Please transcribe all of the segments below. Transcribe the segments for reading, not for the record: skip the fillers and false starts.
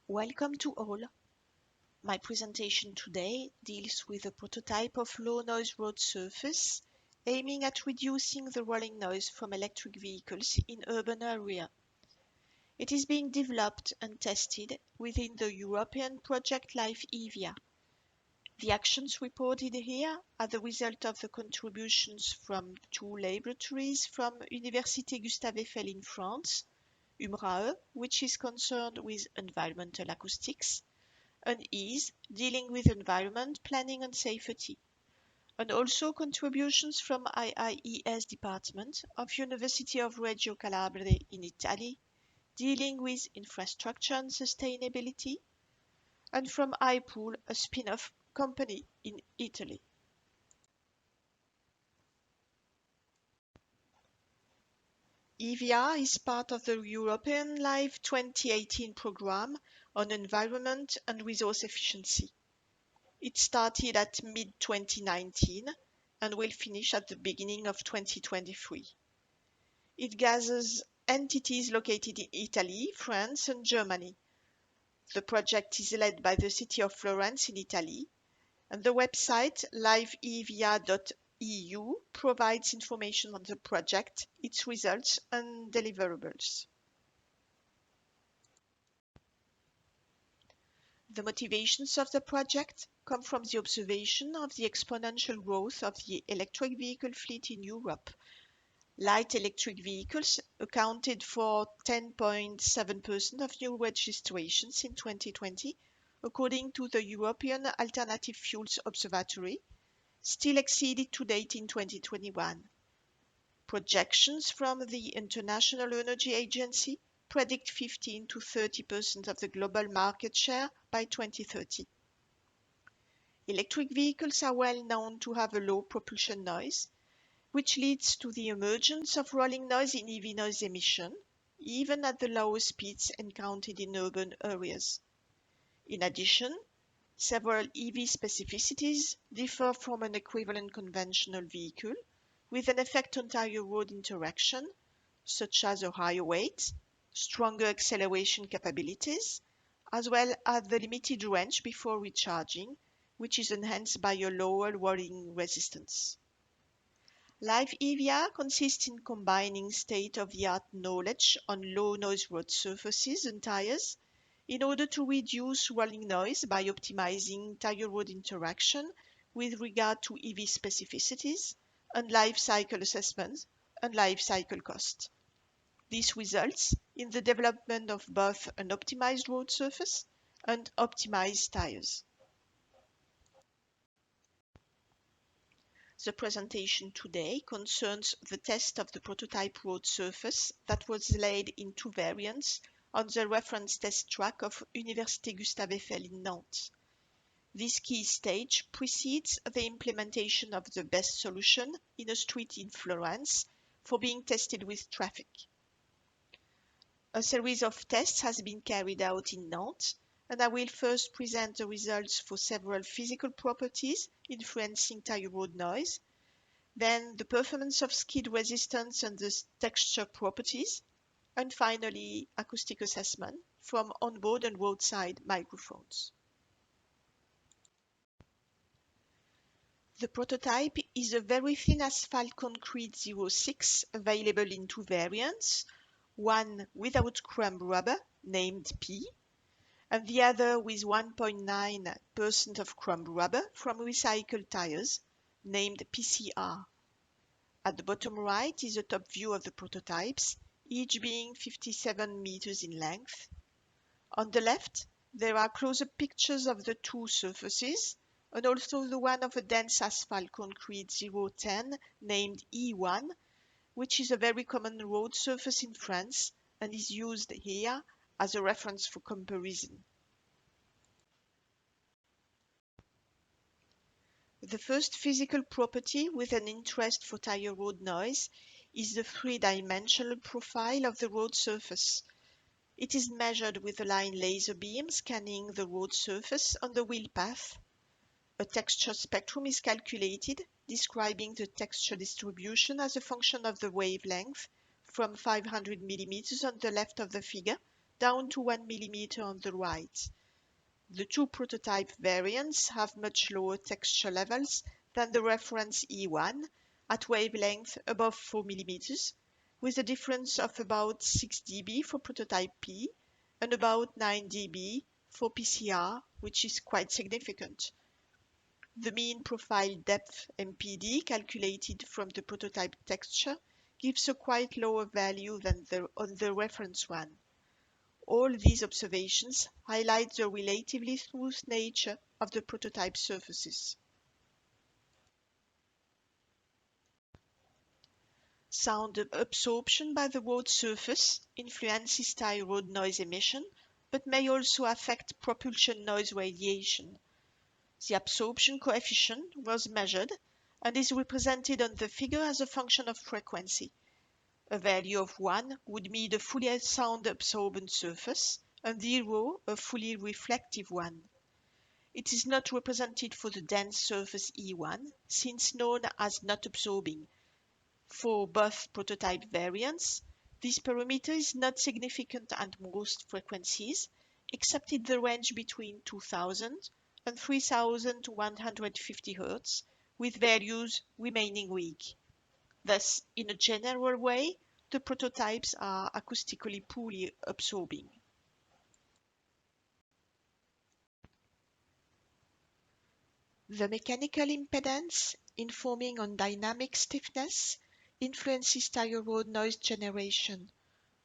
Welcome to all. My presentation today deals with a prototype of low-noise road surface aiming at reducing the rolling noise from electric vehicles in urban areas. It is being developed and tested within the European project Life EVIA. The actions reported here are the result of the contributions from two laboratories from Université Gustave Eiffel in France, UMRAE, which is concerned with environmental acoustics, and EASE, dealing with environment, planning and safety, and also contributions from IIES department of University of Reggio Calabria in Italy, dealing with infrastructure and sustainability, and from iPool, a spin-off company in Italy. EVIA is part of the European LIFE 2018 programme on environment and resource efficiency. It started at mid-2019 and will finish at the beginning of 2023. It gathers entities located in Italy, France, and Germany. The project is led by the city of Florence in Italy, and the website liveevia.eu provides information on the project, its results, and deliverables. The motivations of the project come from the observation of the exponential growth of the electric vehicle fleet in Europe. Light electric vehicles accounted for 10.7% of new registrations in 2020, according to the European Alternative Fuels Observatory, still exceeded to date in 2021. Projections from the International Energy Agency predict 15 to 30% of the global market share by 2030. Electric vehicles are well known to have a low propulsion noise, which leads to the emergence of rolling noise in EV noise emission, even at the lower speeds encountered in urban areas. In addition, several EV specificities differ from an equivalent conventional vehicle, with an effect on tire road interaction, such as a higher weight, stronger acceleration capabilities, as well as the limited range before recharging, which is enhanced by a lower rolling resistance. Live EVIA consists in combining state-of-the-art knowledge on low-noise road surfaces and tires in order to reduce rolling noise by optimizing tire road interaction with regard to EV specificities and life cycle assessments and life cycle cost. This results in the development of both an optimized road surface and optimized tires. The presentation today concerns the test of the prototype road surface that was laid in two variants on the reference test track of Université Gustave Eiffel in Nantes. This key stage precedes the implementation of the best solution in a street in Florence for being tested with traffic. A series of tests has been carried out in Nantes, and I will first present the results for several physical properties influencing tire road noise, then the performance of skid resistance and the texture properties, and finally acoustic assessment from onboard and roadside microphones. The prototype is a very thin asphalt concrete 06 available in two variants, one without crumb rubber named P, and the other with 1.9% of crumb rubber from recycled tires named PCR. At the bottom right is a top view of the prototypes, each being 57 meters in length. On the left, there are close-up pictures of the two surfaces, and also the one of a dense asphalt concrete 010 named E1, which is a very common road surface in France and is used here as a reference for comparison. The first physical property with an interest for tire road noise is the three-dimensional profile of the road surface. It is measured with a line laser beam scanning the road surface on the wheel path. A texture spectrum is calculated, describing the texture distribution as a function of the wavelength from 500 mm on the left of the figure down to 1 mm on the right. The two prototype variants have much lower texture levels than the reference E1 at wavelength above 4 mm, with a difference of about 6 dB for prototype P and about 9 dB for PCR, which is quite significant. The mean profile depth MPD calculated from the prototype texture gives a quite lower value than on the reference one. All these observations highlight the relatively smooth nature of the prototype surfaces. Sound absorption by the road surface influences tire road noise emission, but may also affect propulsion noise radiation. The absorption coefficient was measured and is represented on the figure as a function of frequency. A value of 1 would mean a fully sound absorbent surface, and 0 a fully reflective one. It is not represented for the dense surface E1, since known as not absorbing. For both prototype variants, this parameter is not significant at most frequencies, except in the range between 2000 and 3150 Hz, with values remaining weak. Thus, in a general way, the prototypes are acoustically poorly absorbing. The mechanical impedance, informing on dynamic stiffness, influences tire road noise generation,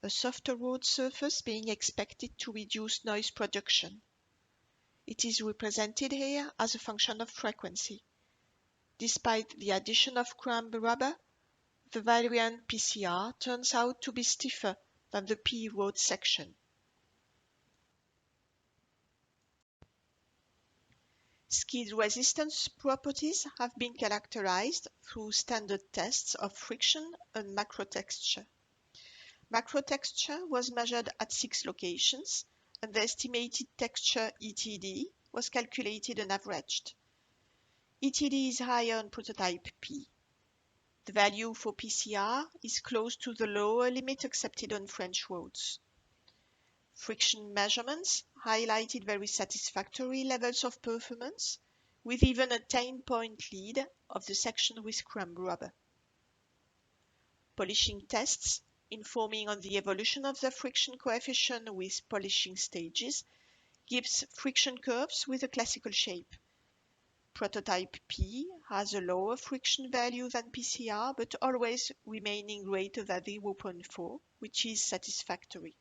a softer road surface being expected to reduce noise production. It is represented here as a function of frequency. Despite the addition of crumb rubber, the variant PCR turns out to be stiffer than the P road section. Skid resistance properties have been characterized through standard tests of friction and macrotexture. Macrotexture was measured at 6 locations, and the estimated texture ETD was calculated and averaged. ETD is higher on prototype P. The value for PCR is close to the lower limit accepted on French roads. Friction measurements highlighted very satisfactory levels of performance, with even a 10-point lead of the section with crumb rubber. Polishing tests, informing on the evolution of the friction coefficient with polishing stages, gives friction curves with a classical shape. Prototype P has a lower friction value than PCR, but always remaining greater than 0.4, which is satisfactory.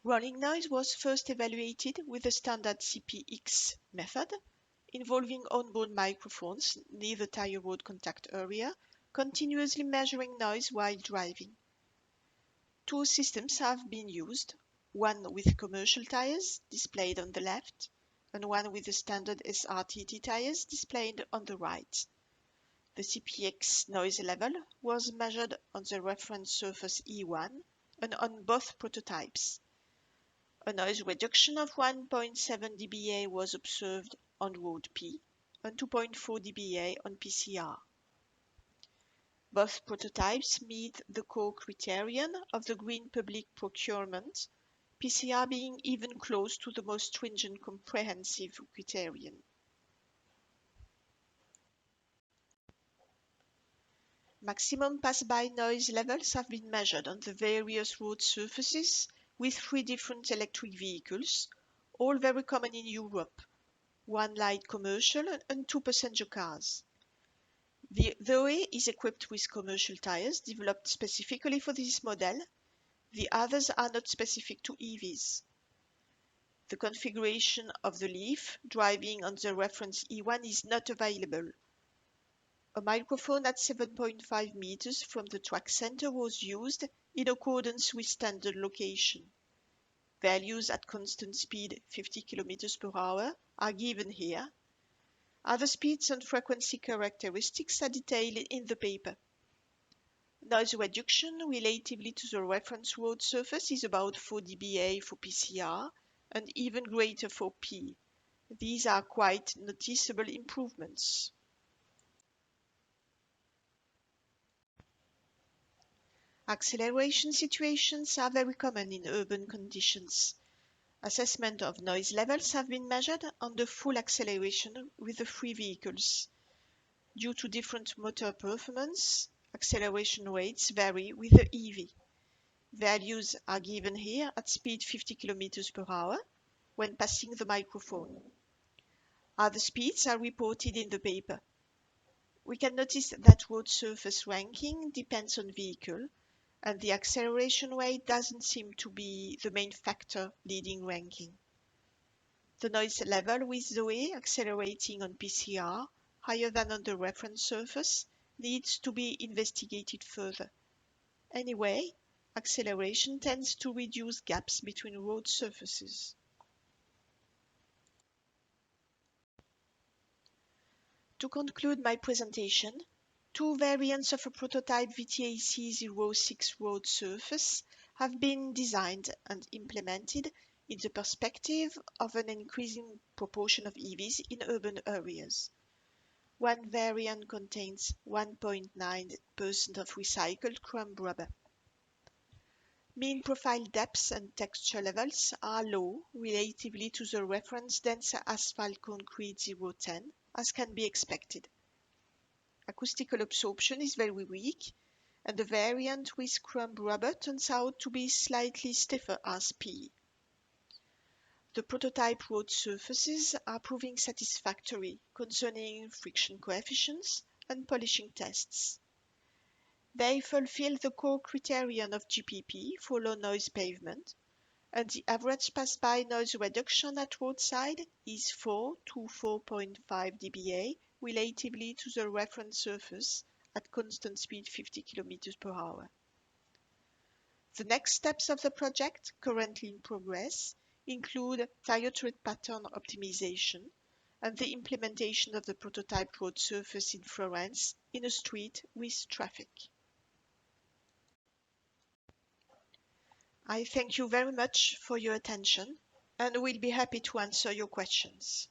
Rolling noise was first evaluated with the standard CPX method, involving onboard microphones near the tire road contact area, continuously measuring noise while driving. Two systems have been used, one with commercial tires, displayed on the left, and one with the standard SRTT tires, displayed on the right. The CPX noise level was measured on the reference surface E1 and on both prototypes. A noise reduction of 1.7 dBA was observed on road P and 2.4 dBA on PCR. Both prototypes meet the core criterion of the green public procurement, PCR being even close to the most stringent comprehensive criterion. Maximum pass-by noise levels have been measured on the various road surfaces with 3 different electric vehicles, all very common in Europe, 1 light commercial and 2 passenger cars. The OE is equipped with commercial tires developed specifically for this model. The others are not specific to EVs. The configuration of the leaf driving on the reference E1 is not available. A microphone at 7.5 meters from the track center was used in accordance with standard location. Values at constant speed 50 km per hour are given here. Other speeds and frequency characteristics are detailed in the paper. Noise reduction relatively to the reference road surface is about 4 dBA for PCR and even greater for P. These are quite noticeable improvements. Acceleration situations are very common in urban conditions. Assessment of noise levels have been measured on the full acceleration with the three vehicles. Due to different motor performance, acceleration rates vary with the EV. Values are given here at speed 50 km per hour when passing the microphone. Other speeds are reported in the paper. We can notice that road surface ranking depends on vehicle, and the acceleration rate doesn't seem to be the main factor leading ranking. The noise level with Zoe accelerating on PCR higher than on the reference surface needs to be investigated further. Anyway, acceleration tends to reduce gaps between road surfaces. To conclude my presentation, two variants of a prototype VTAC-06 road surface have been designed and implemented in the perspective of an increasing proportion of EVs in urban areas. One variant contains 1.9% of recycled chrome rubber. Mean profile depths and texture levels are low relatively to the reference dense asphalt concrete 010, as can be expected. Acoustical absorption is very weak, and the variant with chrome rubber turns out to be slightly stiffer as P. The prototype road surfaces are proving satisfactory concerning friction coefficients and polishing tests. They fulfill the core criterion of GPP for low noise pavement, and the average pass-by noise reduction at roadside is 4 to 4.5 dBA relatively to the reference surface at constant speed 50 km per hour. The next steps of the project, currently in progress, include tire tread pattern optimization and the implementation of the prototype road surface in Florence in a street with traffic. I thank you very much for your attention and will be happy to answer your questions.